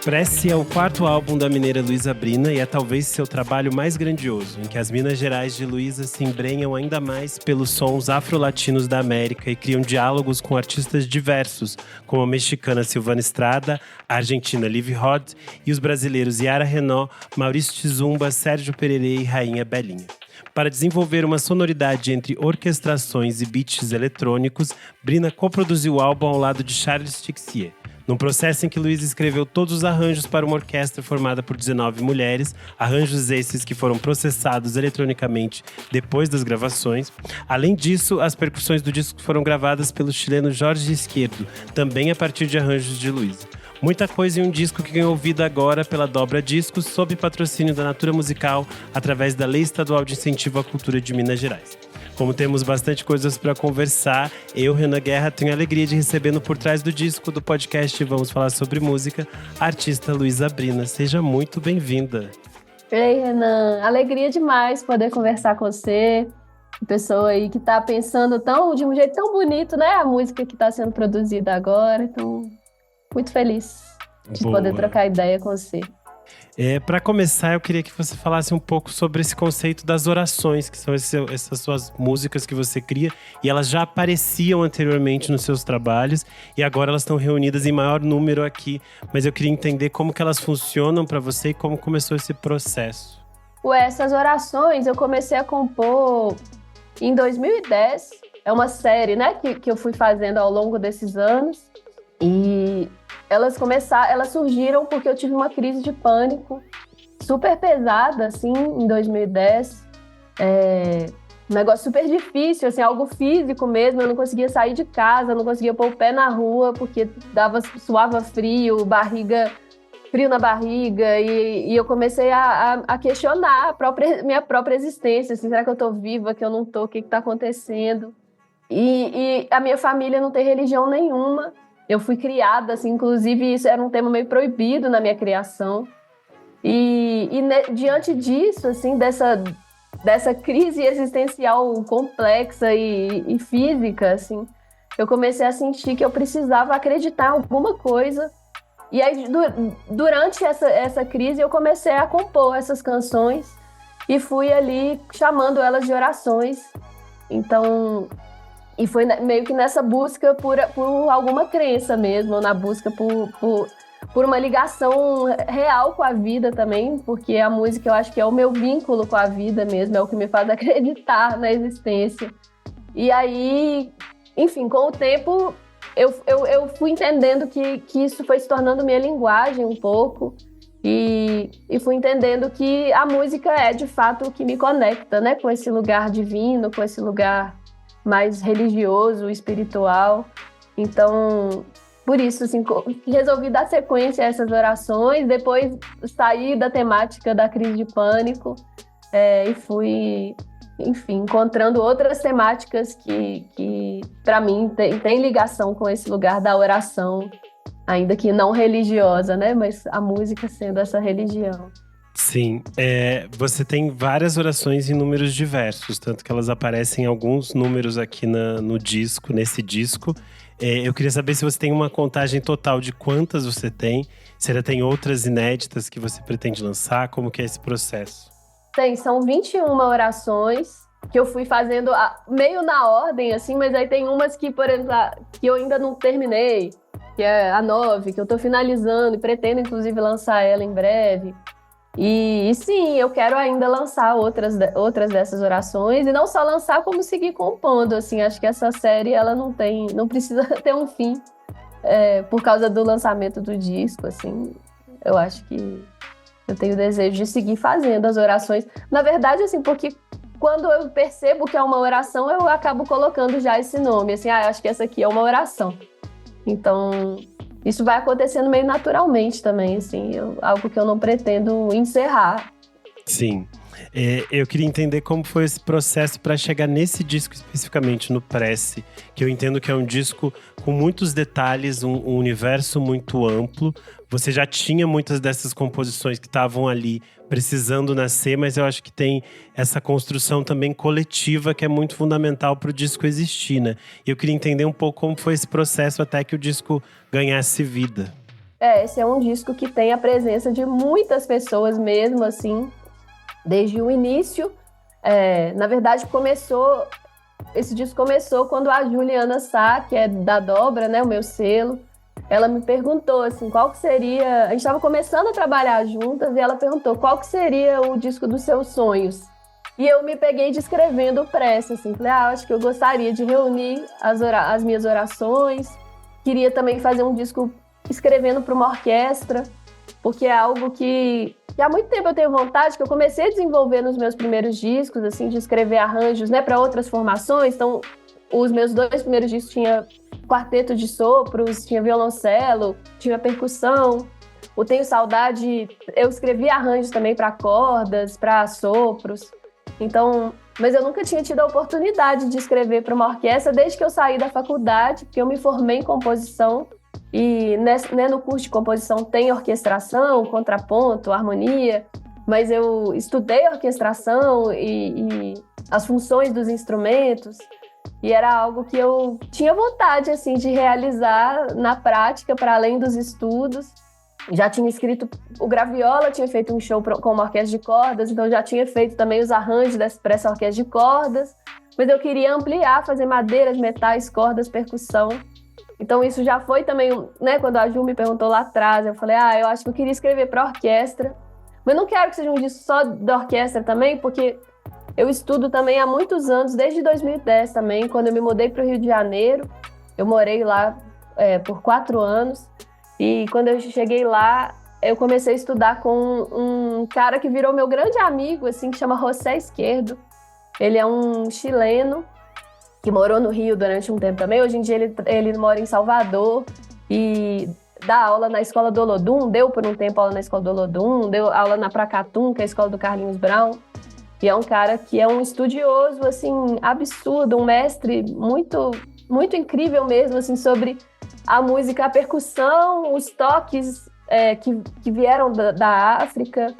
Prece é o quarto álbum da mineira Luísa Brina e é talvez seu trabalho mais grandioso, em que as Minas Gerais de Luísa se embrenham ainda mais pelos sons afro-latinos da América e criam diálogos com artistas diversos, como a mexicana Silvana Estrada, a argentina Liv Rod e os brasileiros Yara Renault, Maurício Tizumba, Sérgio Pererê e Rainha Belinha. Para desenvolver uma sonoridade entre orquestrações e beats eletrônicos, Brina coproduziu o álbum ao lado de Charles Tixier. Num processo em que Luísa escreveu todos os arranjos para uma orquestra formada por 19 mulheres, arranjos esses que foram processados eletronicamente depois das gravações. Além disso, as percussões do disco foram gravadas pelo chileno Jorge Izquierdo, também a partir de arranjos de Luísa. Muita coisa em um disco que ganhou vida agora pela Dobra Discos, sob patrocínio da Natura Musical, através da Lei Estadual de Incentivo à Cultura de Minas Gerais. Como temos bastante coisas para conversar, eu, Renan Guerra, tenho a alegria de receber no Por Trás do Disco do podcast Vamos Falar Sobre Música, a artista Luísa Brina. Seja muito bem-vinda. Ei, Renan, alegria demais poder conversar com você, pessoa aí que está pensando de um jeito tão bonito, né? A música que está sendo produzida agora, então muito feliz de poder trocar ideia com você. Para começar, eu queria que você falasse um pouco sobre esse conceito das orações, que são essas suas músicas que você cria, e elas já apareciam anteriormente nos seus trabalhos, e agora elas estão reunidas em maior número aqui. Mas eu queria entender como que elas funcionam para você e como começou esse processo. Essas orações eu comecei a compor em 2010. É uma série, né, que eu fui fazendo ao longo desses anos. E elas surgiram porque eu tive uma crise de pânico super pesada, assim, em 2010. Um negócio super difícil, assim, algo físico mesmo. Eu não conseguia sair de casa, não conseguia pôr o pé na rua porque suava frio, frio na barriga. E eu comecei a questionar minha própria existência. Assim, será que eu tô viva, que eu não tô? O que tá acontecendo? E a minha família não tem religião nenhuma. Eu fui criada, assim, inclusive isso era um tema meio proibido na minha criação. Diante disso, assim, dessa crise existencial complexa e física, assim, eu comecei a sentir que eu precisava acreditar em alguma coisa. E aí, durante essa crise, eu comecei a compor essas canções e fui ali chamando elas de orações. Então... E foi meio que nessa busca por alguma crença mesmo, na busca por uma ligação real com a vida também, porque a música eu acho que é o meu vínculo com a vida mesmo, é o que me faz acreditar na existência. E aí, enfim, com o tempo eu fui entendendo que isso foi se tornando minha linguagem um pouco, e fui entendendo que a música é de fato o que me conecta, né, com esse lugar divino, com esse lugar mais religioso, espiritual. Então, por isso, assim, resolvi dar sequência a essas orações, depois saí da temática da crise de pânico e fui, enfim, encontrando outras temáticas que para mim, tem ligação com esse lugar da oração, ainda que não religiosa, né? Mas a música sendo essa religião. Sim, você tem várias orações em números diversos, tanto que elas aparecem em alguns números aqui no disco, nesse disco. Eu queria saber se você tem uma contagem total de quantas você tem, se ainda tem outras inéditas que você pretende lançar, como que é esse processo? São 21 orações que eu fui fazendo meio na ordem, assim, mas aí tem umas que, por exemplo, que eu ainda não terminei, que é a 9, que eu tô finalizando e pretendo, inclusive, lançar ela em breve. E sim, eu quero ainda lançar outras dessas orações, e não só lançar, como seguir compondo, assim, acho que essa série, ela não precisa ter um fim, por causa do lançamento do disco, assim, eu acho que eu tenho o desejo de seguir fazendo as orações, na verdade, assim, porque quando eu percebo que é uma oração, eu acabo colocando já esse nome, assim, acho que essa aqui é uma oração, então... Isso vai acontecendo meio naturalmente também, assim, algo que eu não pretendo encerrar. Sim. Eu queria entender como foi esse processo para chegar nesse disco especificamente, no Prece, que eu entendo que é um disco com muitos detalhes, um universo muito amplo. Você já tinha muitas dessas composições que estavam ali precisando nascer, mas eu acho que tem essa construção também coletiva que é muito fundamental para o disco existir, né? E eu queria entender um pouco como foi esse processo até que o disco ganhasse vida. Esse é um disco que tem a presença de muitas pessoas mesmo, assim, desde o início. Na verdade, esse disco começou quando a Juliana Sá, que é da Dobra, né, o meu selo, ela me perguntou, assim, qual que seria... A gente estava começando a trabalhar juntas e ela perguntou qual que seria o disco dos seus sonhos. E eu me peguei descrevendo o Prece, assim, falei, acho que eu gostaria de reunir as minhas orações, queria também fazer um disco escrevendo para uma orquestra, porque é algo que há muito tempo eu tenho vontade, que eu comecei a desenvolver nos meus primeiros discos, assim, de escrever arranjos, né, para outras formações. Então, os meus 2 primeiros discos tinha quarteto de sopros, tinha violoncelo, tinha percussão. O Tenho Saudade, eu escrevi arranjos também para cordas, para sopros. Então, mas eu nunca tinha tido a oportunidade de escrever para uma orquestra desde que eu saí da faculdade, porque eu me formei em composição. E no curso de composição tem orquestração, contraponto, harmonia, mas eu estudei orquestração e as funções dos instrumentos, e era algo que eu tinha vontade assim, de realizar na prática, para além dos estudos. Já tinha escrito o Graviola, tinha feito um show com uma orquestra de cordas, então já tinha feito também os arranjos para essa orquestra de cordas, mas eu queria ampliar, fazer madeiras, metais, cordas, percussão. Então isso já foi também, né, quando a Ju me perguntou lá atrás, eu falei, eu acho que eu queria escrever para orquestra, mas não quero que seja um disco só da orquestra também, porque eu estudo também há muitos anos, desde 2010 também, quando eu me mudei para o Rio de Janeiro, eu morei lá por 4 anos, e quando eu cheguei lá, eu comecei a estudar com um cara que virou meu grande amigo, assim, que chama José Esquerdo. Ele é um chileno, que morou no Rio durante um tempo também. Hoje em dia ele mora em Salvador e dá aula na Escola do Olodum, deu por um tempo aula na Escola do Olodum, deu aula na Pracatum, que é a escola do Carlinhos Brown. E é um cara que é um estudioso, assim, absurdo, um mestre muito, muito incrível mesmo, assim, sobre a música, a percussão, os toques que vieram da África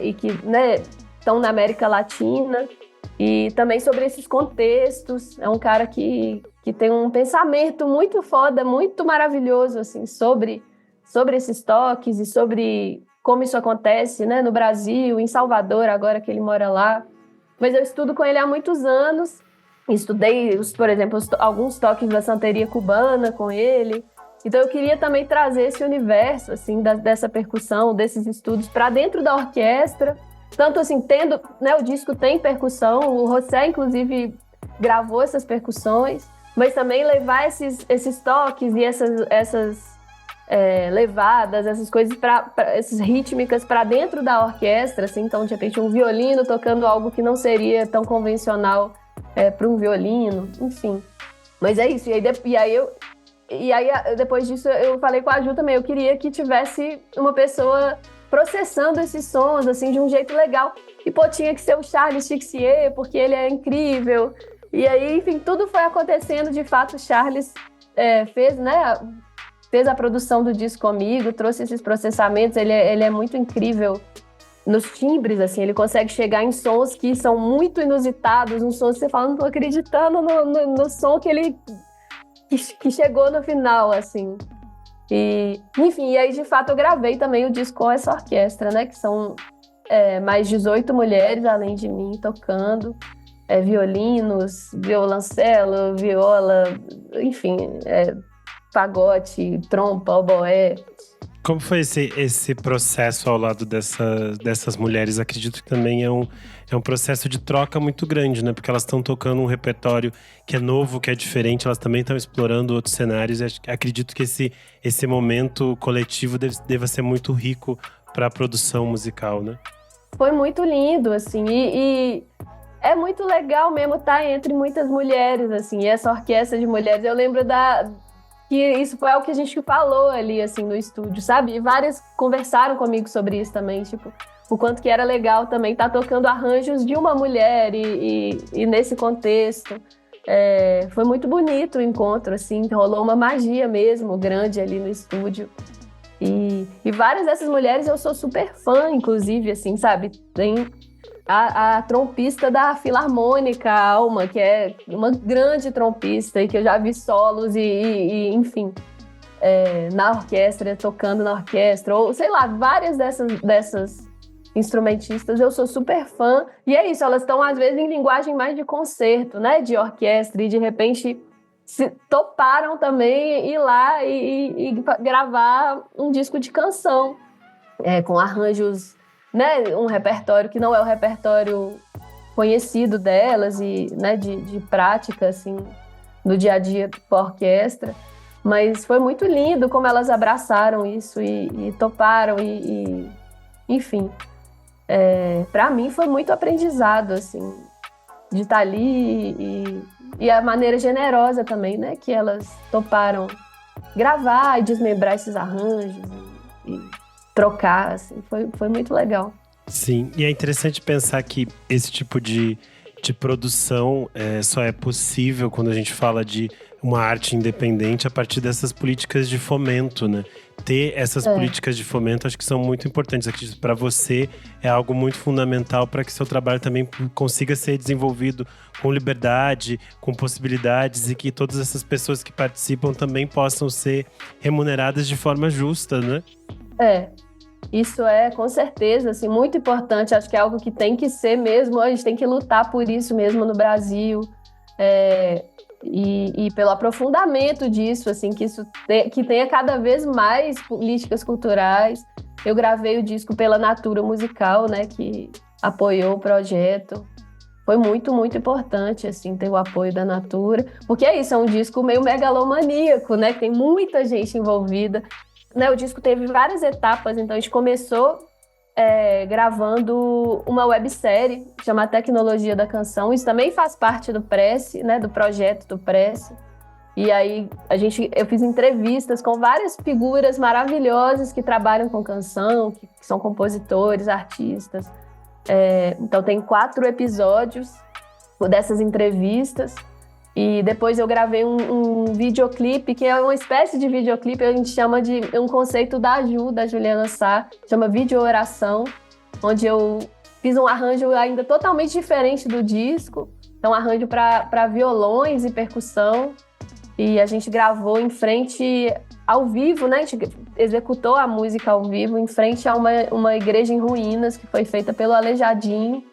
e que, né, estão na América Latina. E também sobre esses contextos. É um cara que tem um pensamento muito foda, muito maravilhoso, assim, sobre esses toques e sobre como isso acontece, né, no Brasil, em Salvador, agora que ele mora lá. Mas eu estudo com ele há muitos anos. Estudei, por exemplo, alguns toques da santeria cubana com ele. Então eu queria também trazer esse universo, assim, dessa percussão, desses estudos para dentro da orquestra. Tanto assim, tendo, né, o disco tem percussão, o José, inclusive, gravou essas percussões, mas também levar esses toques e essas levadas, essas coisas, essas rítmicas para dentro da orquestra, assim. Então, de repente, um violino tocando algo que não seria tão convencional para um violino, enfim. Mas é isso, e aí depois disso eu falei com a Ju também, eu queria que tivesse uma pessoa processando esses sons, assim, de um jeito legal. E, tinha que ser o Charles Tixier, porque ele é incrível. E aí, enfim, tudo foi acontecendo. De fato, o Charles fez a produção do disco comigo, trouxe esses processamentos. Ele é muito incrível nos timbres, assim. Ele consegue chegar em sons que são muito inusitados, uns sons que você fala, não tô acreditando no som que chegou no final, assim. E, enfim, e aí de fato eu gravei também o disco com essa orquestra, né? Que são mais 18 mulheres, além de mim, tocando. Violinos, violoncelo, viola, enfim, fagote, trompa, oboé. Como foi esse processo ao lado dessas mulheres? Acredito que também é um processo de troca muito grande, né? Porque elas estão tocando um repertório que é novo, que é diferente. Elas também estão explorando outros cenários. E acredito que esse momento coletivo deva ser muito rico para a produção musical, né? Foi muito lindo, assim. E é muito legal mesmo estar entre muitas mulheres, assim. E essa orquestra de mulheres, eu lembro que isso foi algo que a gente falou ali, assim, no estúdio, sabe? E várias conversaram comigo sobre isso também, tipo, o quanto que era legal também estar tocando arranjos de uma mulher e nesse contexto. Foi muito bonito o encontro, assim, rolou uma magia mesmo, grande ali no estúdio. E várias dessas mulheres eu sou super fã, inclusive, assim, sabe? Tem a trompista da Filarmônica, a Alma, que é uma grande trompista e que eu já vi solos e enfim. na orquestra, tocando na orquestra, ou sei lá, várias dessas instrumentistas, eu sou super fã. E é isso, elas estão às vezes em linguagem mais de concerto, né, de orquestra, e de repente se toparam também ir lá e gravar um disco de canção, com arranjos, né, um repertório que não é o repertório conhecido delas e, né, de prática, assim, no dia a dia com a orquestra. Mas foi muito lindo como elas abraçaram isso e toparam enfim, para mim foi muito aprendizado, assim, de estar ali e a maneira generosa também, né, que elas toparam gravar e desmembrar esses arranjos e trocar, assim, foi muito legal. Sim, e é interessante pensar que esse tipo de produção só é possível quando a gente fala de uma arte independente a partir dessas políticas de fomento, né? Ter essas políticas de fomento acho que são muito importantes. Acredito para você é algo muito fundamental para que seu trabalho também consiga ser desenvolvido com liberdade, com possibilidades e que todas essas pessoas que participam também possam ser remuneradas de forma justa, né? Isso é, com certeza, assim, muito importante. Acho que é algo que tem que ser mesmo, a gente tem que lutar por isso mesmo no Brasil. E pelo aprofundamento disso, assim, que tenha cada vez mais políticas culturais. Eu gravei o disco pela Natura Musical, né, que apoiou o projeto. Foi muito, muito importante, assim, ter o apoio da Natura. Porque é isso, é um disco meio megalomaníaco, né, que tem muita gente envolvida. Né, o disco teve várias etapas, então a gente começou gravando uma websérie chamada Tecnologia da Canção. Isso também faz parte do Prece, né, do projeto do Prece. E aí eu fiz entrevistas com várias figuras maravilhosas que trabalham com canção, que são compositores, artistas. Então tem 4 episódios dessas entrevistas. E depois eu gravei um videoclipe, que é uma espécie de videoclipe, a gente chama de um conceito da Juliana Sá, chama Vídeo Oração, onde eu fiz um arranjo ainda totalmente diferente do disco, então um arranjo para violões e percussão, e a gente gravou em frente ao vivo, né? A gente executou a música ao vivo em frente a uma igreja em ruínas, que foi feita pelo Aleijadinho.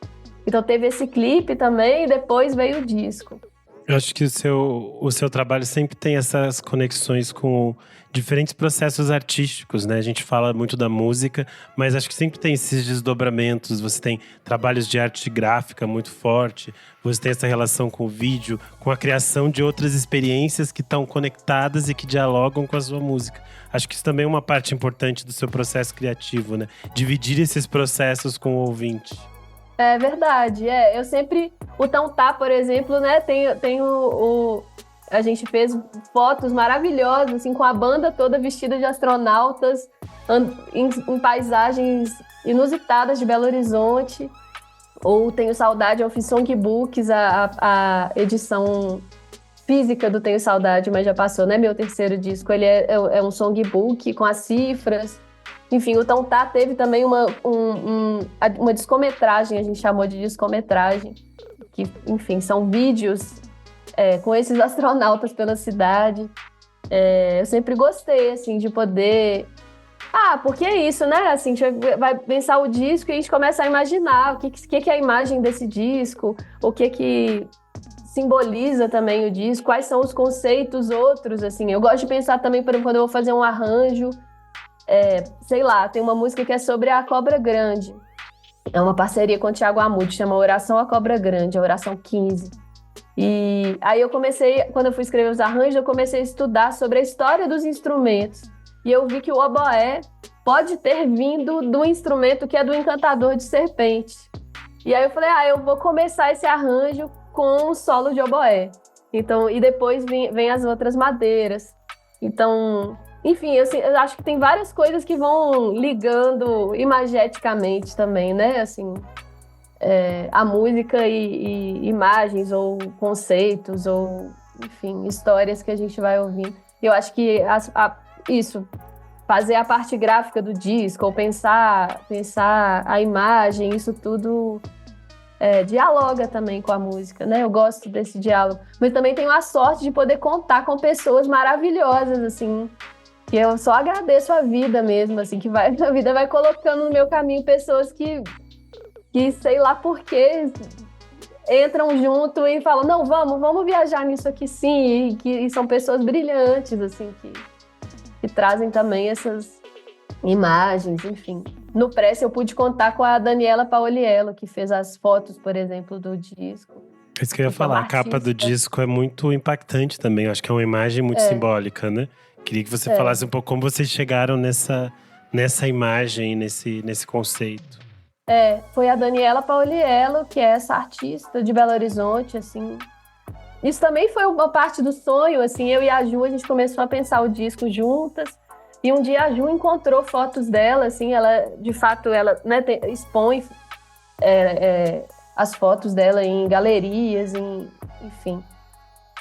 Então teve esse clipe também, e depois veio o disco. Eu acho que o seu trabalho sempre tem essas conexões com diferentes processos artísticos, né? A gente fala muito da música, mas acho que sempre tem esses desdobramentos. Você tem trabalhos de arte gráfica muito forte, você tem essa relação com o vídeo, com a criação de outras experiências que estão conectadas e que dialogam com a sua música. Acho que isso também é uma parte importante do seu processo criativo, né? Dividir esses processos com o ouvinte. É verdade, eu sempre... O Tão-Tá, por exemplo, né, a gente fez fotos maravilhosas, assim, com a banda toda vestida de astronautas, em paisagens inusitadas de Belo Horizonte. Ou Tenho Saudade, eu fiz songbooks, a edição física do Tenho Saudade, mas já passou, né, meu terceiro disco. Ele é um songbook com as cifras. Enfim, o Tão-Tá teve também uma discometragem, a gente chamou de discometragem, que, enfim, são vídeos com esses astronautas pela cidade. Eu sempre gostei, assim, de poder... porque é isso, né? Assim, a gente vai pensar o disco e a gente começa a imaginar o que é a imagem desse disco, o que simboliza também o disco, quais são os conceitos outros, assim. Eu gosto de pensar também, por exemplo, quando eu vou fazer um arranjo, sei lá, tem uma música que é sobre a Cobra Grande. É uma parceria com o Thiago Amude, chama Oração à Cobra Grande, a Oração 15. E aí quando eu fui escrever os arranjos, eu comecei a estudar sobre a história dos instrumentos. E eu vi que o oboé pode ter vindo do instrumento que é do encantador de serpente. E aí eu falei, eu vou começar esse arranjo com um solo de oboé. Então, e depois vem as outras madeiras. Então... Enfim, eu acho que tem várias coisas que vão ligando imageticamente também, né? Assim, a música e imagens ou conceitos ou, enfim, histórias que a gente vai ouvindo. Eu acho que isso, fazer a parte gráfica do disco ou pensar a imagem, isso tudo dialoga também com a música, né? Eu gosto desse diálogo. Mas também tenho a sorte de poder contar com pessoas maravilhosas, assim, que eu só agradeço a vida mesmo, assim, que a vida vai colocando no meu caminho pessoas que sei lá por quê, entram junto e falam, não, vamos viajar nisso aqui sim, e são pessoas brilhantes, assim, que trazem também essas imagens, enfim. No Prece eu pude contar com a Daniela Paoliello, que fez as fotos, por exemplo, do disco. É isso que eu ia falar, a capa do disco é muito impactante também, eu acho que é uma imagem muito simbólica, né? Queria que você falasse um pouco como vocês chegaram nessa imagem, nesse conceito. Foi a Daniela Paoliello, que é essa artista de Belo Horizonte, assim. Isso também foi uma parte do sonho, assim, eu e a Ju, a gente começou a pensar o disco juntas, e um dia a Ju encontrou fotos dela, assim, ela, de fato, ela, né, expõe as fotos dela em galerias, enfim.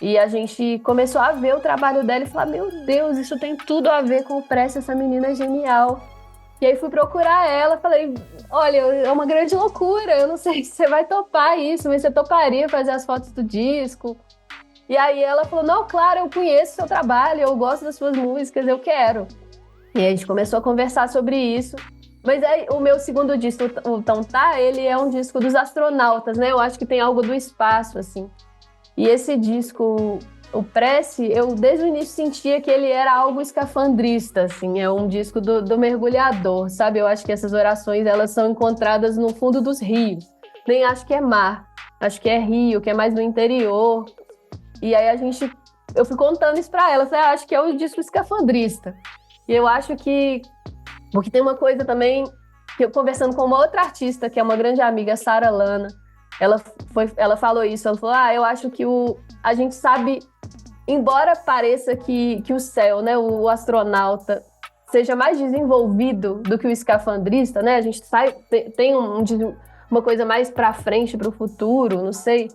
E a gente começou a ver o trabalho dela e falar, meu Deus, isso tem tudo a ver com o Prece, essa menina é genial. E aí fui procurar ela, falei, olha, é uma grande loucura, eu não sei se você vai topar isso, mas você toparia fazer as fotos do disco? E aí ela falou, não, claro, eu conheço seu trabalho, eu gosto das suas músicas, eu quero. E aí a gente começou a conversar sobre isso. Mas aí o meu segundo disco, o Tão Tá, ele é um disco dos astronautas, né? Eu acho que tem algo do espaço, assim. E esse disco, o Prece, eu desde o início sentia que ele era algo escafandrista, assim. É um disco do mergulhador, sabe? Eu acho que essas orações, elas são encontradas no fundo dos rios. Nem acho que é mar, acho que é rio, que é mais no interior. E aí eu fui contando isso pra ela, falei, acho que é o disco escafandrista. E eu acho que, porque tem uma coisa também, que eu conversando com uma outra artista, que é uma grande amiga, Sara Lana, ela falou isso, ela falou, eu acho que a gente sabe, embora pareça que o céu, né, o astronauta, seja mais desenvolvido do que o escafandrista, né, a gente tem uma coisa mais pra frente, pro futuro, não sei,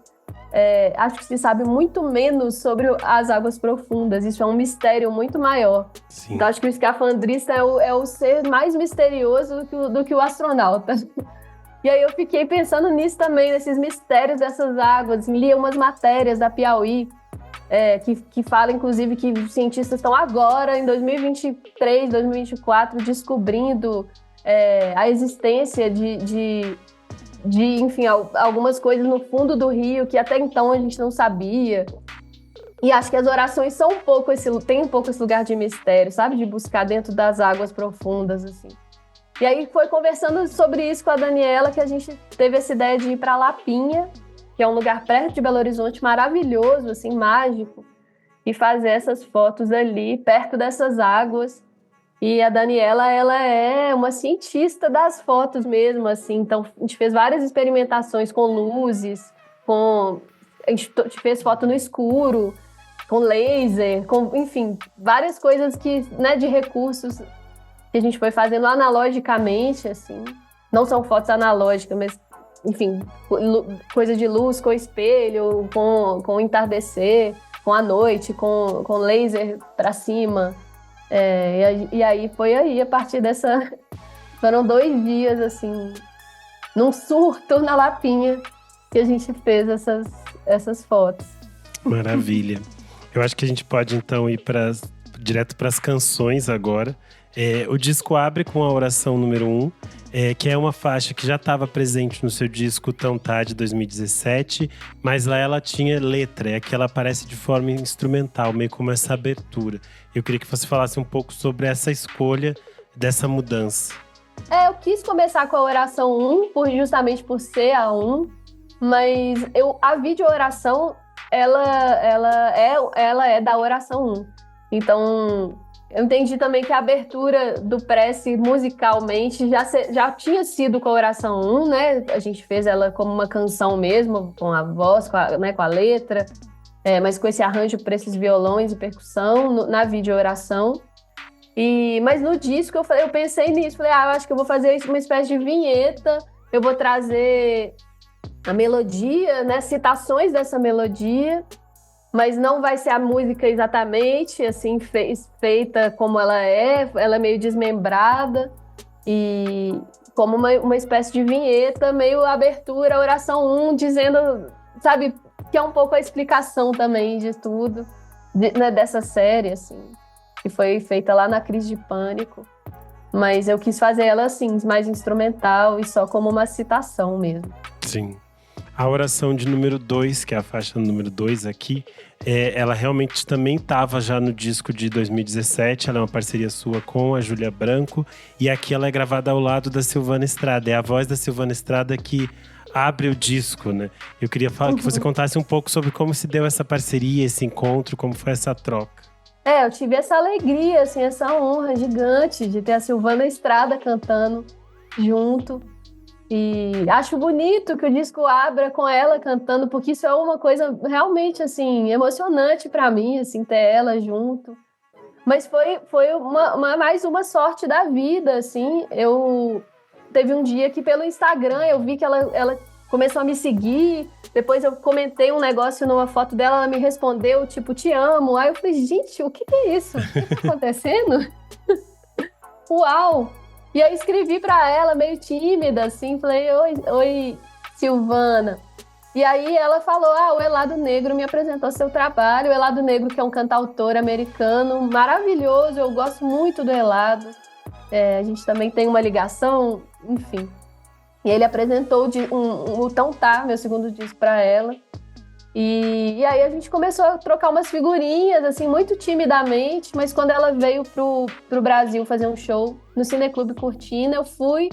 acho que se sabe muito menos sobre as águas profundas. Isso é um mistério muito maior. Sim. Então acho que o escafandrista é o ser mais misterioso do que o astronauta. E aí eu fiquei pensando nisso também, nesses mistérios dessas águas. Li umas matérias da Piauí que falam, inclusive, que os cientistas estão agora, em 2023, 2024, descobrindo a existência enfim, algumas coisas no fundo do rio que até então a gente não sabia. E acho que as orações são tem um pouco esse lugar de mistério, sabe? De buscar dentro das águas profundas, assim. E aí foi conversando sobre isso com a Daniela que a gente teve essa ideia de ir para Lapinha, que é um lugar perto de Belo Horizonte, maravilhoso, assim, mágico, e fazer essas fotos ali, perto dessas águas. E a Daniela, ela é uma cientista das fotos mesmo, assim. Então, a gente fez várias experimentações com luzes, a gente fez foto no escuro, com laser, enfim, várias coisas né, de recursos que a gente foi fazendo analogicamente, assim. Não são fotos analógicas, mas, enfim, coisa de luz com espelho, com entardecer, com a noite, com laser para cima. E aí foi a partir dessa... Foram 2 dias, assim, num surto na Lapinha, que a gente fez essas fotos. Maravilha. Eu acho que a gente pode, então, ir direto para as canções agora. O disco abre com a oração número 1, que é uma faixa que já estava presente no seu disco Tão Tá, de 2017, mas lá ela tinha letra, que ela aparece de forma instrumental, meio como essa abertura. Eu queria que você falasse um pouco sobre essa escolha dessa mudança. Eu quis começar com a oração 1, justamente por ser a 1, mas a vídeo-oração, ela é da oração 1. Então, eu entendi também que a abertura do Prece musicalmente já tinha sido com a oração 1, né? A gente fez ela como uma canção mesmo, com a voz, com a letra, mas com esse arranjo para esses violões e percussão na vídeo-oração. Mas no disco eu pensei nisso, falei, eu acho que eu vou fazer uma espécie de vinheta, eu vou trazer a melodia, né? Citações dessa melodia, mas não vai ser a música exatamente assim feita como ela é meio desmembrada e como uma espécie de vinheta, meio abertura, oração 1, dizendo, sabe, que é um pouco a explicação também de tudo, né, dessa série, assim. que foi feita lá na crise de pânico. Mas eu quis fazer ela assim, mais instrumental e só como uma citação mesmo. Sim. A oração de número 2, que é a faixa número 2 aqui, ela realmente também estava já no disco de 2017. Ela é uma parceria sua com a Júlia Branco. E aqui ela é gravada ao lado da Silvana Estrada. É a voz da Silvana Estrada que abre o disco, né? Eu queria falar que você contasse um pouco sobre como se deu essa parceria, esse encontro, como foi essa troca. Eu tive essa alegria, assim, essa honra gigante de ter a Silvana Estrada cantando junto. E acho bonito que o disco abra com ela cantando, porque isso é uma coisa realmente, assim, emocionante para mim, assim, ter ela junto. Mas foi mais uma sorte da vida, assim. Teve um dia que pelo Instagram eu vi que ela começou a me seguir. Depois eu comentei um negócio numa foto dela, ela me respondeu, tipo, te amo. Aí eu falei, gente, o que é isso? O que tá acontecendo? Uau! E aí escrevi pra ela, meio tímida, assim, falei, oi, Silvana. E aí ela falou, o Elado Negro me apresentou seu trabalho. O Elado Negro, que é um cantautor americano maravilhoso, eu gosto muito do Elado. A gente também tem uma ligação, enfim. E ele apresentou o Tão Tá, meu segundo disco, pra ela. E aí a gente começou a trocar umas figurinhas, assim, muito timidamente, mas quando ela veio pro Brasil fazer um show no Cineclube Cortina, eu fui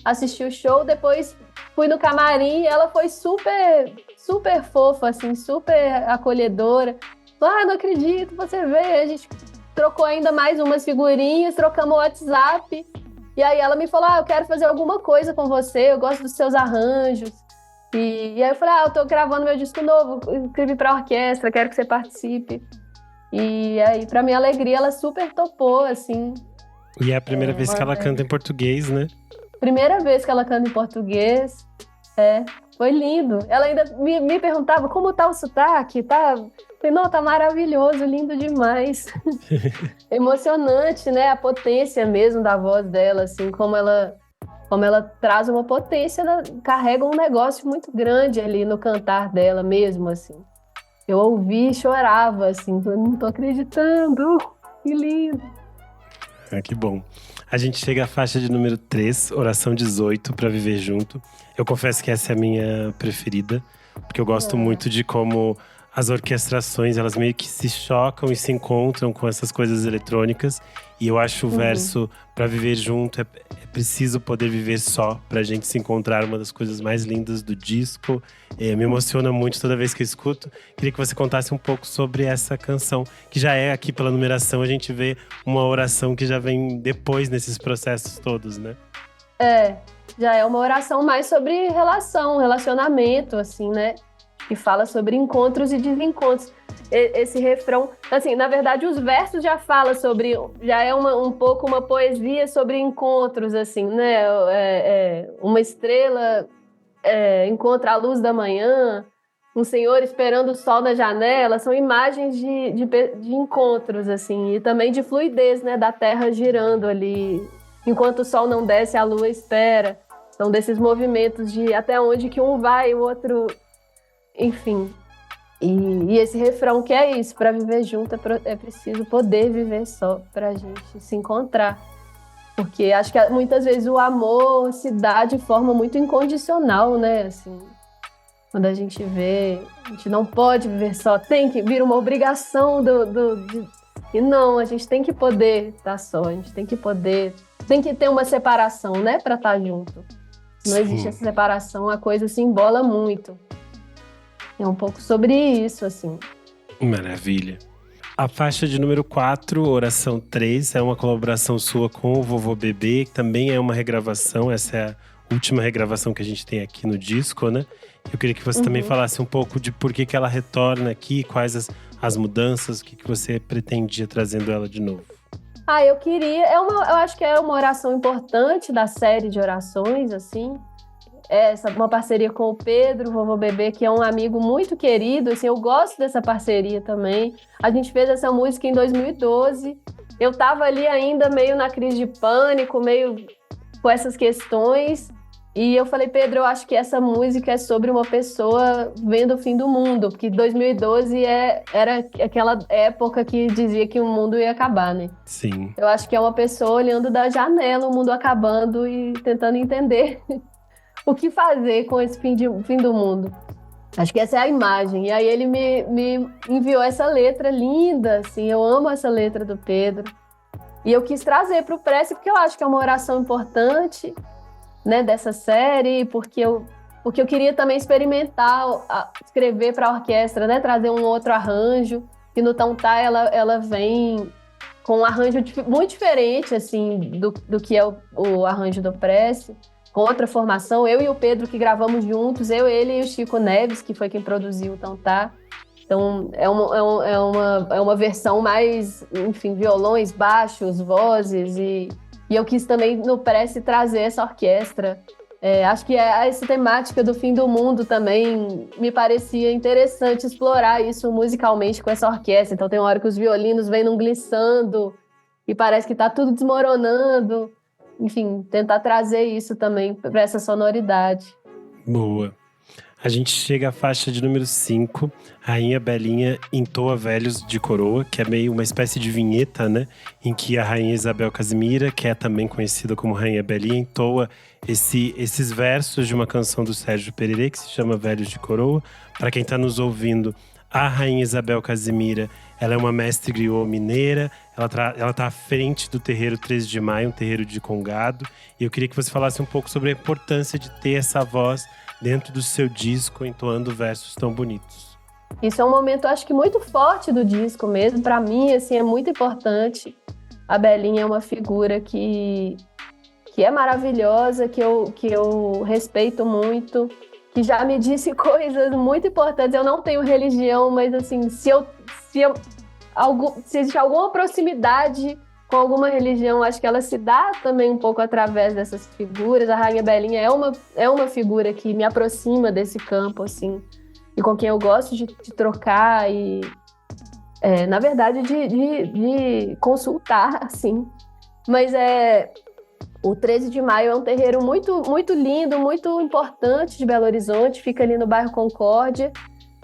assistir o show, depois fui no camarim e ela foi super, super fofa, assim, super acolhedora. Não acredito, você veio. A gente trocou ainda mais umas figurinhas, trocamos o WhatsApp. E aí ela me falou, eu quero fazer alguma coisa com você, eu gosto dos seus arranjos. E aí eu falei, eu tô gravando meu disco novo, escrevi pra orquestra, quero que você participe. E aí, pra minha alegria, ela super topou, assim. E é a primeira vez que ela canta em português, né? Primeira vez que ela canta em português. Foi lindo. Ela ainda me perguntava como tá o sotaque, tá? Falei, não, tá maravilhoso, lindo demais. Emocionante, né? A potência mesmo da voz dela, assim, como ela traz uma potência, carrega um negócio muito grande ali no cantar dela mesmo, assim. Eu ouvi e chorava, assim, não tô acreditando, que lindo. Que bom. A gente chega à faixa de número 3, Oração 18, Pra Viver Junto. Eu confesso que essa é a minha preferida, porque eu gosto muito de como as orquestrações, elas meio que se chocam e se encontram com essas coisas eletrônicas. E eu acho o verso Pra Viver Junto, é preciso poder viver só, pra gente se encontrar, uma das coisas mais lindas do disco. Me emociona muito toda vez que eu escuto. Queria que você contasse um pouco sobre essa canção, que já é aqui pela numeração, a gente vê uma oração que já vem depois nesses processos todos, né? Já é uma oração mais sobre relacionamento, assim, né? Que fala sobre encontros e desencontros. Esse refrão, assim, na verdade, os versos já falam sobre, já é um pouco uma poesia sobre encontros, assim, né? Uma estrela encontra a luz da manhã, um senhor esperando o sol na janela, são imagens de encontros, assim, e também de fluidez, né? Da terra girando ali, enquanto o sol não desce, a lua espera. São desses movimentos de até onde que um vai, o outro, enfim. E esse refrão que é isso, para viver junto é preciso poder viver só, pra gente se encontrar. Porque acho que muitas vezes o amor se dá de forma muito incondicional, né? Assim, quando a gente vê, a gente não pode viver só, tem que vir uma obrigação e não, a gente tem que poder estar só, a gente tem que ter uma separação, né? Para estar junto. Se não existe essa separação, a coisa se embola muito. É um pouco sobre isso, assim. Maravilha. A faixa de número 4, Oração 3, é uma colaboração sua com o Vovô Bebê, que também é uma regravação. Essa é a última regravação que a gente tem aqui no disco, né? Eu queria que você também falasse um pouco de por que ela retorna aqui, quais as mudanças, o que você pretendia trazendo ela de novo. Eu queria… eu acho que é uma oração importante da série de orações, assim. Uma parceria com o Pedro, o Vovô Bebê, que é um amigo muito querido, assim, eu gosto dessa parceria também. A gente fez essa música em 2012. Eu estava ali ainda meio na crise de pânico, meio com essas questões. E eu falei, Pedro, eu acho que essa música é sobre uma pessoa vendo o fim do mundo, porque 2012 era aquela época que dizia que o mundo ia acabar, né? Sim. Eu acho que é uma pessoa olhando da janela, o mundo acabando e tentando entender o que fazer com esse fim do mundo. Acho que essa é a imagem. E aí ele me enviou essa letra linda, assim, eu amo essa letra do Pedro. E eu quis trazer para o Prece porque eu acho que é uma oração importante, né, dessa série, porque eu queria também experimentar escrever para a orquestra, né, trazer um outro arranjo, que no Tão-Tá ela vem com um arranjo muito diferente assim do que é o arranjo do Prece, com outra formação. Eu e o Pedro que gravamos juntos, eu, ele e o Chico Neves, que foi quem produziu o Tão-Tá. Então é uma versão mais, enfim, violões, baixos, vozes e eu quis também no Prece trazer essa orquestra. Acho que essa temática do fim do mundo também me parecia interessante explorar isso musicalmente com essa orquestra. Então tem uma hora que os violinos vêm num glissando e parece que está tudo desmoronando. Enfim, tentar trazer isso também para essa sonoridade. Boa. A gente chega à faixa de número 5, Rainha Belinha entoa Velhos de Coroa, que é meio uma espécie de vinheta, né? Em que a Rainha Isabel Casimira, que é também conhecida como Rainha Belinha, entoa esses versos de uma canção do Sérgio Pererê, que se chama Velhos de Coroa. Para quem está nos ouvindo, a Rainha Isabel Casimira, ela é uma mestre griot mineira, ela tá à frente do terreiro 13 de Maio, um terreiro de Congado. E eu queria que você falasse um pouco sobre a importância de ter essa voz dentro do seu disco, entoando versos tão bonitos. Isso é um momento, acho que muito forte do disco mesmo. Para mim, assim, é muito importante. A Belinha é uma figura que é maravilhosa, que eu respeito muito, que já me disse coisas muito importantes. Eu não tenho religião, mas assim, se existe alguma proximidade com alguma religião, acho que ela se dá também um pouco através dessas figuras. A Rainha Belinha é uma figura que me aproxima desse campo, assim, e com quem eu gosto de trocar e, na verdade, de consultar, assim. Mas o 13 de Maio é um terreiro muito, muito lindo, muito importante de Belo Horizonte, fica ali no bairro Concórdia,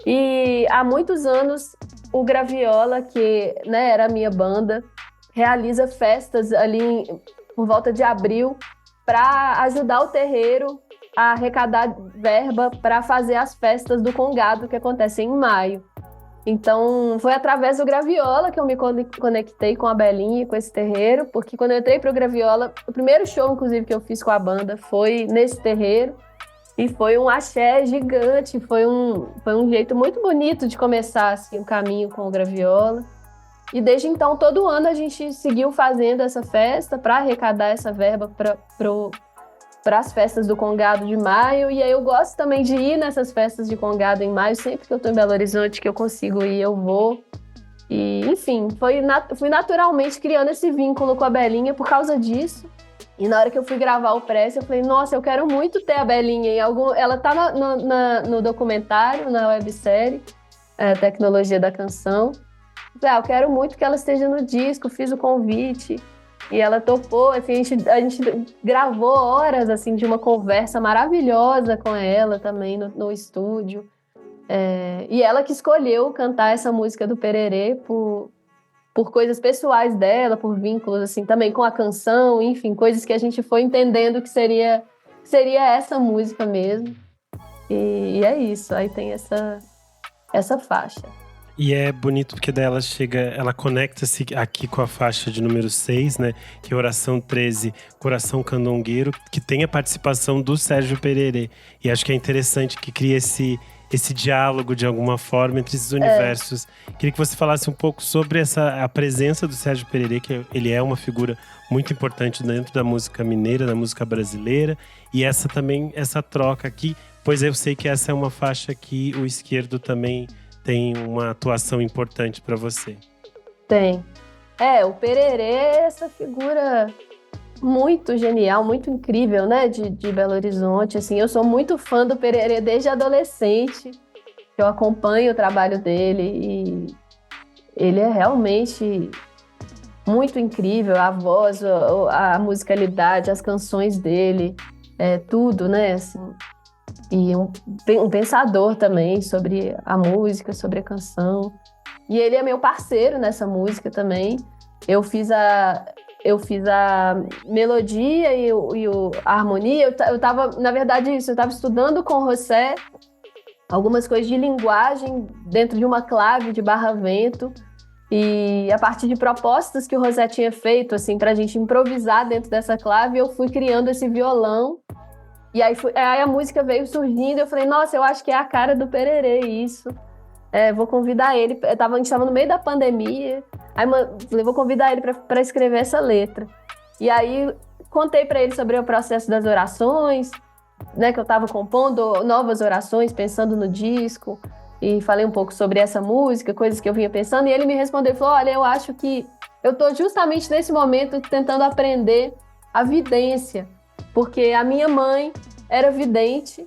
e há muitos anos o Graviola, que, né, era a minha banda, realiza festas ali por volta de abril para ajudar o terreiro a arrecadar verba para fazer as festas do Congado que acontecem em maio. Então, foi através do Graviola que eu me conectei com a Belinha e com esse terreiro, porque quando eu entrei para o Graviola, o primeiro show, inclusive, que eu fiz com a banda foi nesse terreiro, e foi um axé gigante, foi um jeito muito bonito de começar assim, o caminho com o Graviola. E desde então, todo ano a gente seguiu fazendo essa festa para arrecadar essa verba para as festas do Congado de maio. E aí eu gosto também de ir nessas festas de Congado em maio, sempre que eu estou em Belo Horizonte, que eu consigo ir, eu vou. E, enfim, fui naturalmente criando esse vínculo com a Belinha por causa disso. E na hora que eu fui gravar o Prece, eu falei, nossa, eu quero muito ter a Belinha em algum... Ela tá no documentário, na websérie, Tecnologia da Canção. Eu quero muito que ela esteja no disco, fiz o convite e ela topou. Assim, a gente gravou horas assim, de uma conversa maravilhosa com ela também no estúdio. E ela que escolheu cantar essa música do Pererê por coisas pessoais dela, por vínculos assim, também com a canção, enfim, coisas que a gente foi entendendo que seria essa música mesmo. E é isso, aí tem essa faixa. E é bonito porque daí ela conecta-se aqui com a faixa de número 6, né? Que é Oração 13, Coração Candongueiro, que tem a participação do Sérgio Pererê. E acho que é interessante que cria esse diálogo de alguma forma entre esses universos. Queria que você falasse um pouco sobre a presença do Sérgio Pererê, que ele é uma figura muito importante dentro da música mineira, da música brasileira. E essa troca aqui, pois eu sei que essa é uma faixa que o Esquerdo também tem uma atuação importante para você. Tem. O Pererê é essa figura muito genial, muito incrível, né, de Belo Horizonte. Assim, eu sou muito fã do Pererê desde adolescente. Eu acompanho o trabalho dele e ele é realmente muito incrível. A voz, a musicalidade, as canções dele. tudo, né? Assim, e um pensador também sobre a música, sobre a canção. E ele é meu parceiro nessa música também. Eu fiz a melodia a harmonia. Eu tava, na verdade, eu estava estudando com o José algumas coisas de linguagem dentro de uma clave de barra-vento. E a partir de propostas que o José tinha feito, assim, pra gente improvisar dentro dessa clave, eu fui criando esse violão. E aí a música veio surgindo, eu falei, nossa, eu acho que é a cara do Pererê isso. Vou convidar ele. A gente estava no meio da pandemia, aí falei, vou convidar ele para escrever essa letra. E aí contei para ele sobre o processo das orações, né, que eu estava compondo novas orações, pensando no disco, e falei um pouco sobre essa música, coisas que eu vinha pensando, e ele me respondeu, falou, olha, eu acho que eu estou justamente nesse momento tentando aprender a vidência, porque a minha mãe era vidente,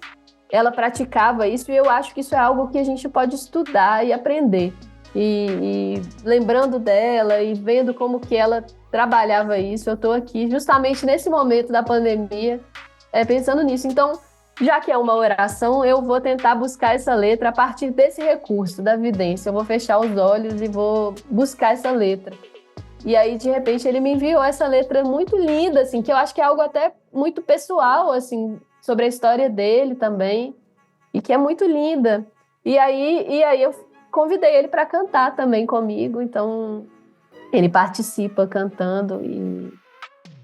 ela praticava isso, e eu acho que isso é algo que a gente pode estudar e aprender. E lembrando dela e vendo como que ela trabalhava isso, eu estou aqui justamente nesse momento da pandemia, pensando nisso. Então, já que é uma oração, eu vou tentar buscar essa letra a partir desse recurso da vidência. Eu vou fechar os olhos e vou buscar essa letra. E aí, de repente, ele me enviou essa letra muito linda, assim, que eu acho que é algo até muito pessoal, assim, sobre a história dele também, e que é muito linda. E aí eu convidei ele para cantar também comigo, então ele participa cantando, e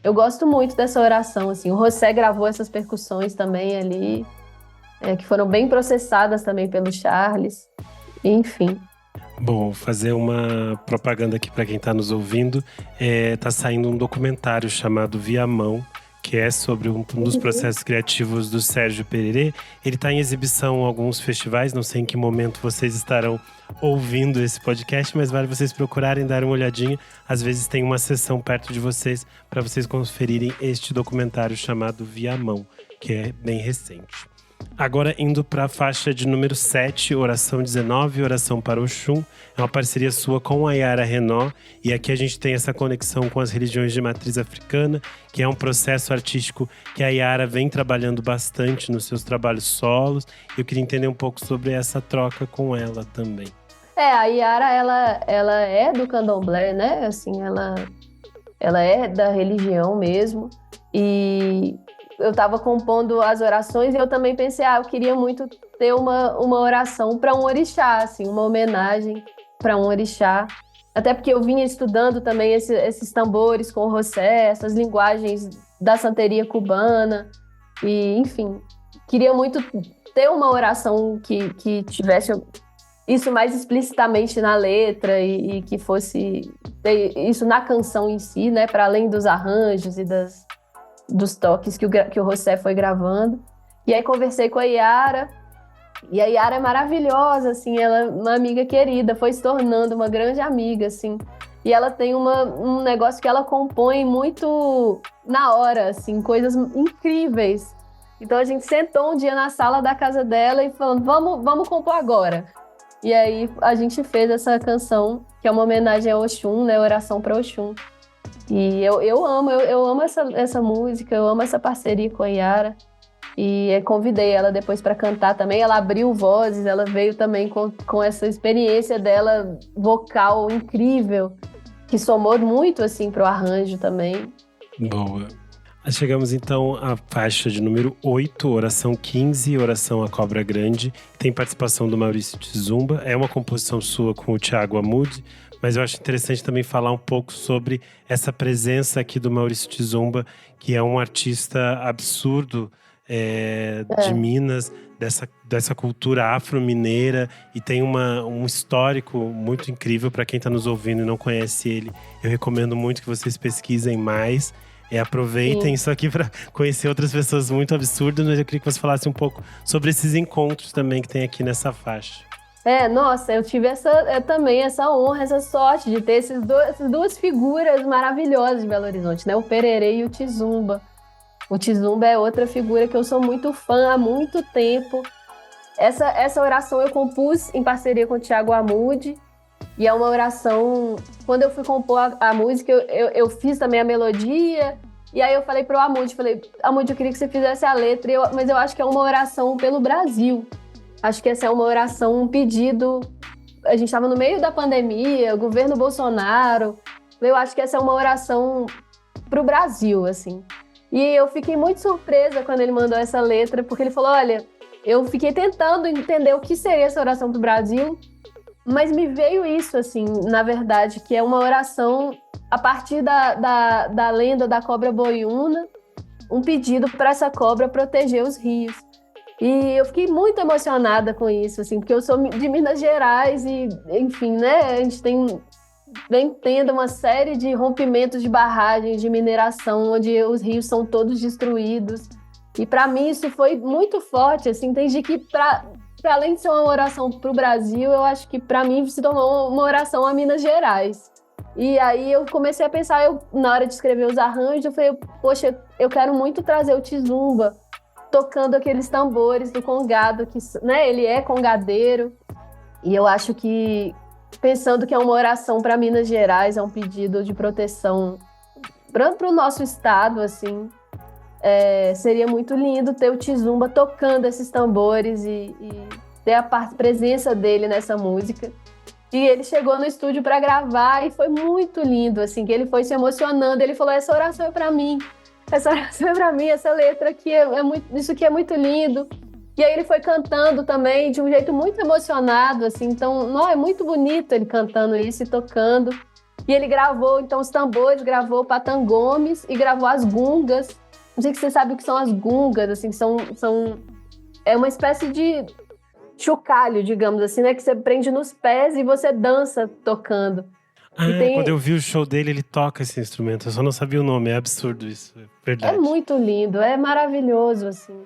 eu gosto muito dessa oração, assim. O José gravou essas percussões também ali, que foram bem processadas também pelo Charles, enfim. Bom, fazer uma propaganda aqui para quem está nos ouvindo. Tá saindo um documentário chamado Viamão, que é sobre um dos processos criativos do Sérgio Pererê. Ele está em exibição em alguns festivais, não sei em que momento vocês estarão ouvindo esse podcast, mas vale vocês procurarem, dar uma olhadinha. Às vezes tem uma sessão perto de vocês para vocês conferirem este documentário chamado Viamão, que é bem recente. Agora indo para a faixa de número 7, Oração 19, Oração para Oxum. É uma parceria sua com a Yara Renault, e aqui a gente tem essa conexão com as religiões de matriz africana, que é um processo artístico que a Yara vem trabalhando bastante nos seus trabalhos solos. Eu queria entender um pouco sobre essa troca com ela também. A Yara, ela é do candomblé, né? Assim, ela é da religião mesmo, e eu estava compondo as orações e eu também pensei, eu queria muito ter uma oração para um orixá, assim, uma homenagem para um orixá. Até porque eu vinha estudando também esses tambores com o José, essas linguagens da santeria cubana. E, enfim, queria muito ter uma oração que tivesse isso mais explicitamente na letra e que fosse ter isso na canção em si, né? Para além dos arranjos e dos toques que o José foi gravando. E aí conversei com a Yara, e a Yara é maravilhosa, assim, ela é uma amiga querida, foi se tornando uma grande amiga, assim. E ela tem um negócio que ela compõe muito na hora, assim, coisas incríveis. Então a gente sentou um dia na sala da casa dela e falando, vamos compor agora. E aí a gente fez essa canção, que é uma homenagem a Oxum, né, Oração para Oxum. E eu amo essa música, eu amo essa parceria com a Yara. E convidei ela depois para cantar também. Ela abriu vozes, ela veio também com essa experiência dela vocal incrível, que somou muito assim pro arranjo também. Boa. Chegamos então à faixa de número 8, Oração 15, Oração à Cobra Grande. Tem participação do Maurício Tizumba. É uma composição sua com o Thiago Amude. Mas eu acho interessante também falar um pouco sobre essa presença aqui do Maurício Tizumba, que é um artista absurdo de Minas, dessa cultura afro-mineira, e tem um histórico muito incrível para quem está nos ouvindo e não conhece ele. Eu recomendo muito que vocês pesquisem mais. Aproveitem isso aqui para conhecer outras pessoas muito absurdas, mas eu queria que você falasse um pouco sobre esses encontros também que tem aqui nessa faixa. Nossa, eu tive também essa honra, essa sorte de ter essas duas figuras maravilhosas de Belo Horizonte, né? O Pererê e o Tizumba. O Tizumba é outra figura que eu sou muito fã há muito tempo. Essa oração eu compus em parceria com o Thiago Amude, e é uma oração… Quando eu fui compor a música, eu fiz também a melodia, E aí eu falei pro Amud, Amud, eu queria que você fizesse a letra, mas eu acho que é uma oração pelo Brasil. Acho que essa é uma oração, um pedido. A gente estava no meio da pandemia, o governo Bolsonaro. Eu acho que essa é uma oração pro Brasil, assim. E eu fiquei muito surpresa quando ele mandou essa letra, porque ele falou, olha, eu fiquei tentando entender o que seria essa oração pro Brasil, mas me veio isso, assim, na verdade, que é uma oração a partir da lenda da cobra boiúna, um pedido para essa cobra proteger os rios. E eu fiquei muito emocionada com isso, assim, porque eu sou de Minas Gerais e, enfim, né, a gente vem tendo uma série de rompimentos de barragens, de mineração, onde os rios são todos destruídos. E para mim isso foi muito forte, assim, entendi que para além de ser uma oração para o Brasil, eu acho que para mim se tornou uma oração a Minas Gerais. E aí eu comecei a pensar, na hora de escrever os arranjos, eu falei, poxa, eu quero muito trazer o Tizumba, tocando aqueles tambores do congado, que, né, ele é congadeiro. E eu acho que, pensando que é uma oração para Minas Gerais, é um pedido de proteção para o nosso estado, assim, seria muito lindo ter o Tizumba tocando esses tambores e ter a presença dele nessa música. E ele chegou no estúdio para gravar e foi muito lindo, assim, que ele foi se emocionando. Ele falou, essa oração é para mim, essa oração é para mim, essa letra aqui isso aqui é muito lindo. E aí ele foi cantando também de um jeito muito emocionado, assim, então, não, é muito bonito ele cantando isso e tocando. E ele gravou, então, os tambores, gravou patangomes e gravou as gungas. Não sei se você sabe o que são as gungas, assim, é uma espécie de chocalho, digamos assim, né? Que você prende nos pés e você dança tocando. Quando eu vi o show dele, ele toca esse instrumento. Eu só não sabia o nome, é absurdo isso, é verdade. É muito lindo, é maravilhoso, assim.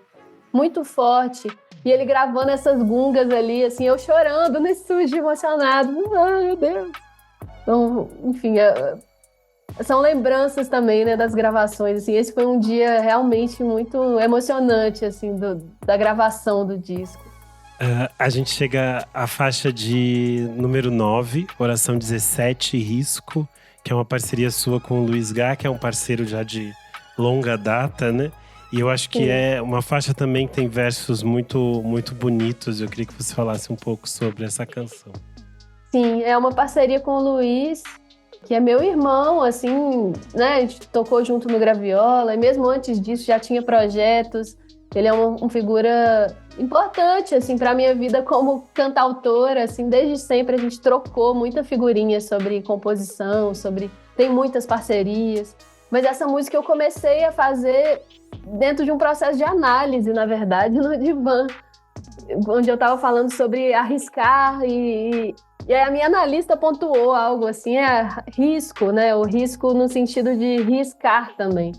Muito forte. E ele gravando essas gungas ali, assim, eu chorando no estúdio, emocionado. Ai, meu Deus. Então, enfim, são lembranças também, né, das gravações. Assim, esse foi um dia realmente muito emocionante, assim, da gravação do disco. A gente chega à faixa de número 9, Oração 17, Risco, que é uma parceria sua com o Luiz Gá, que é um parceiro já de longa data, né? E eu acho que é uma faixa também que tem versos muito, muito bonitos. Eu queria que você falasse um pouco sobre essa canção. Sim, é uma parceria com o Luiz, que é meu irmão, assim, né? A gente tocou junto no Graviola, e mesmo antes disso já tinha projetos. Ele é uma figura importante, assim, para a minha vida como cantautora, assim, desde sempre a gente trocou muita figurinha sobre composição, tem muitas parcerias. Mas essa música eu comecei a fazer dentro de um processo de análise, na verdade, no divã, onde eu estava falando sobre arriscar e aí a minha analista pontuou algo assim, risco, né? O risco no sentido de riscar também.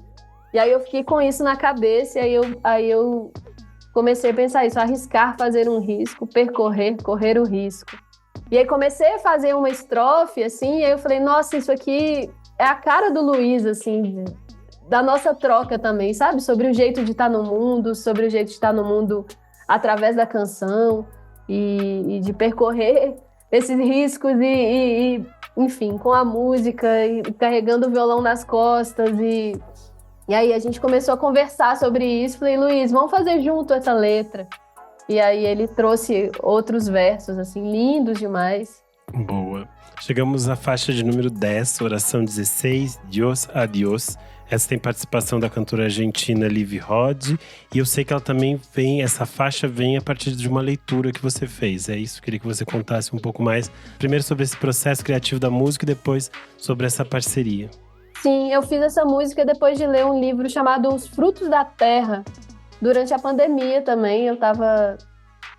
E aí eu fiquei com isso na cabeça e aí eu comecei a pensar isso, arriscar fazer um risco, correr o risco. E aí comecei a fazer uma estrofe, assim, e aí eu falei, nossa, isso aqui é a cara do Luiz, assim, da nossa troca também, sabe? Sobre o jeito de estar no mundo, sobre o jeito de estar no mundo através da canção e de percorrer esses riscos e enfim, com a música e carregando o violão nas costas e aí a gente começou a conversar sobre isso. Falei, Luiz, vamos fazer junto essa letra. E aí ele trouxe outros versos, assim, lindos demais. Boa. Chegamos à faixa de número 10, Oração 16, Dios a Dios. Essa tem participação da cantora argentina Liv Rod. E eu sei que ela também essa faixa vem a partir de uma leitura que você fez. É isso, queria que você contasse um pouco mais. Primeiro sobre esse processo criativo da música e depois sobre essa parceria. Sim, eu fiz essa música depois de ler um livro chamado Os Frutos da Terra. Durante a pandemia também,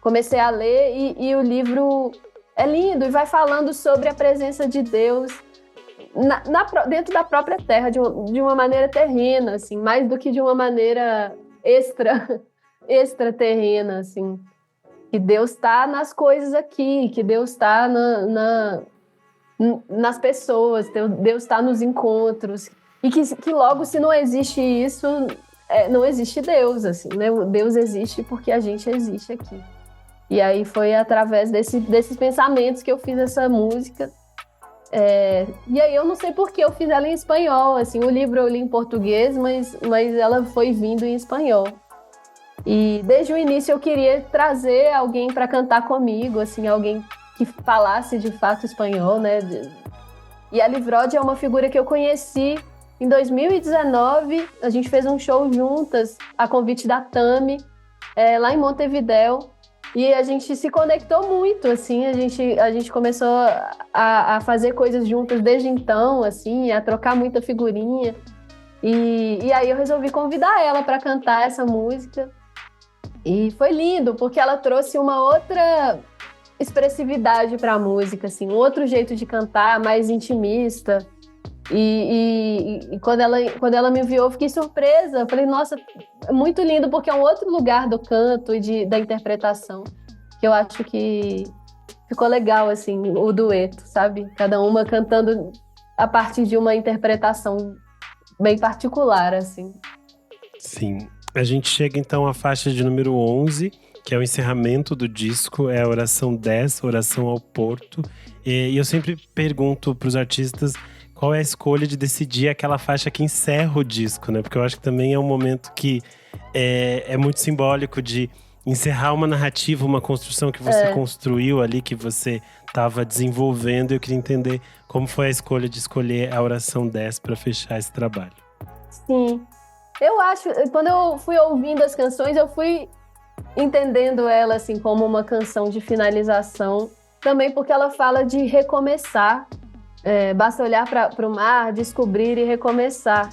comecei a ler e o livro é lindo e vai falando sobre a presença de Deus dentro da própria terra, de uma maneira terrena, assim, mais do que de uma maneira extraterrena, assim. Que Deus está nas coisas aqui, que Deus está nas pessoas, Deus está nos encontros. E que logo, se não existe isso, não existe Deus, assim, né? Deus existe porque a gente existe aqui. E aí foi através desses pensamentos que eu fiz essa música. E aí eu não sei por que eu fiz ela em espanhol, assim, o livro eu li em português, mas ela foi vindo em espanhol. E desde o início eu queria trazer alguém para cantar comigo, assim, alguém que falasse de fato espanhol, né? E a Livrod é uma figura que eu conheci em 2019. A gente fez um show juntas, a convite da Tami, lá em Montevidéu. E a gente se conectou muito, assim, a gente começou a fazer coisas juntas desde então, assim, a trocar muita figurinha. E aí eu resolvi convidar ela para cantar essa música. E foi lindo, porque ela trouxe uma outra expressividade para a música, assim, um outro jeito de cantar, mais intimista. E quando ela me enviou, eu fiquei surpresa. Eu falei, nossa, é muito lindo, porque é um outro lugar do canto e da interpretação, que eu acho que ficou legal, assim, o dueto, sabe? Cada uma cantando a partir de uma interpretação bem particular, assim. Sim. A gente chega então à faixa de número 11, que é o encerramento do disco, é a oração 10, Oração ao Porto. E eu sempre pergunto para os artistas qual é a escolha de decidir aquela faixa que encerra o disco, né? Porque eu acho que também é um momento que é muito simbólico de encerrar uma narrativa, uma construção que você construiu ali, que você estava desenvolvendo. Eu queria entender como foi a escolha de escolher a oração 10 para fechar esse trabalho. Sim. Eu acho, quando eu fui ouvindo as canções, eu fui entendendo ela assim como uma canção de finalização, também porque ela fala de recomeçar. Basta olhar para o mar, descobrir e recomeçar.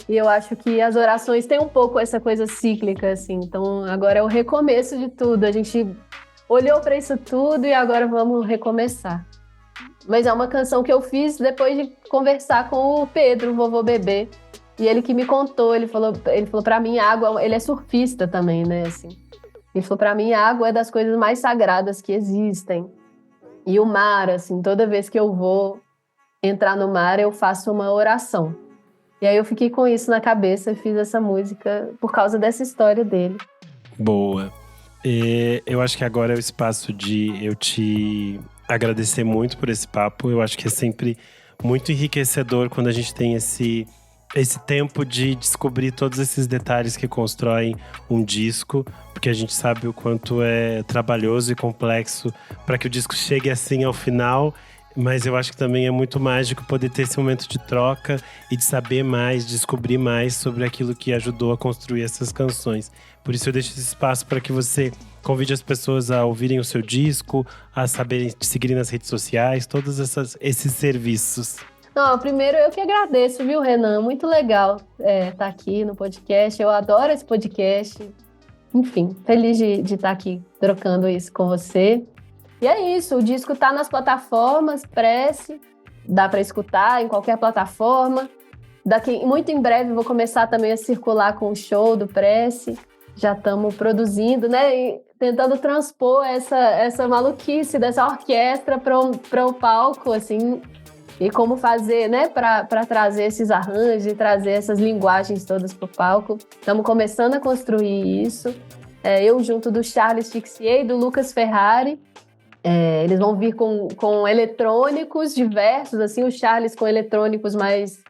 E eu acho que as orações têm um pouco essa coisa cíclica, assim. Então, agora é o recomeço de tudo. A gente olhou para isso tudo e agora vamos recomeçar. Mas é uma canção que eu fiz depois de conversar com o Pedro, o vovô Bebê. E ele que me contou, ele falou para mim, a água, ele é surfista também, né, assim. Ele falou para mim, a água é das coisas mais sagradas que existem. E o mar, assim, toda vez que eu vou entrar no mar, eu faço uma oração. E aí eu fiquei com isso na cabeça e fiz essa música por causa dessa história dele. Boa. Eu acho que agora é o espaço de eu te agradecer muito por esse papo. Eu acho que é sempre muito enriquecedor quando a gente tem esse tempo de descobrir todos esses detalhes que constroem um disco, porque a gente sabe o quanto é trabalhoso e complexo para que o disco chegue assim ao final. Mas eu acho que também é muito mágico poder ter esse momento de troca e de saber mais, descobrir mais sobre aquilo que ajudou a construir essas canções. Por isso eu deixo esse espaço para que você convide as pessoas a ouvirem o seu disco, a saberem te seguirem nas redes sociais, todos esses serviços. Não, primeiro eu que agradeço, viu, Renan? Muito legal estar aqui no podcast. Eu adoro esse podcast. Enfim, feliz de estar aqui trocando isso com você. E é isso, o disco tá nas plataformas, Prece, dá para escutar em qualquer plataforma. Muito em breve vou começar também a circular com o show do Prece. Já estamos produzindo, né? E tentando transpor essa maluquice dessa orquestra para o palco, assim. E como fazer, né? Para trazer esses arranjos e trazer essas linguagens todas para o palco. Estamos começando a construir isso. Eu junto do Charles Tixier e do Lucas Ferrari. Eles vão vir com eletrônicos diversos, assim, o Charles com eletrônicos mais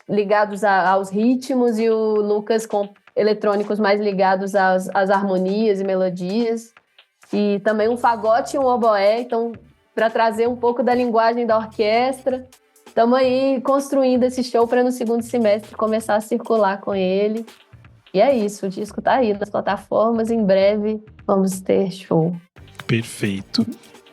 ligados aos ritmos e o Lucas com eletrônicos mais ligados às harmonias e melodias. E também um fagote e um oboé, então, para trazer um pouco da linguagem da orquestra. Estamos aí construindo esse show para no segundo semestre começar a circular com ele. E é isso, o disco está aí nas plataformas, em breve vamos ter show. Perfeito.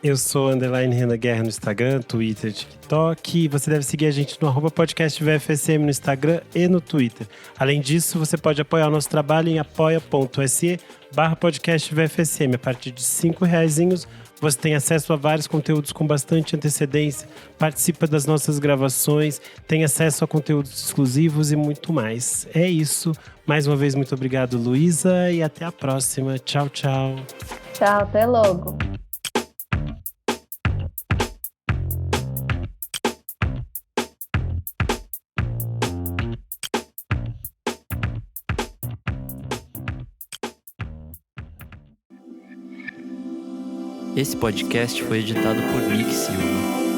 Eu sou _Renan Guerra no Instagram, Twitter, TikTok. Você deve seguir a gente no @podcastvfsm no Instagram e no Twitter. Além disso, você pode apoiar o nosso trabalho em apoia.se/podcastvfsm. A partir de R$5 você tem acesso a vários conteúdos com bastante antecedência, participa das nossas gravações, tem acesso a conteúdos exclusivos e muito mais. É isso. Mais uma vez, muito obrigado, Luísa, e até a próxima. Tchau, tchau. Tchau, até logo. Esse podcast foi editado por Nick Silva.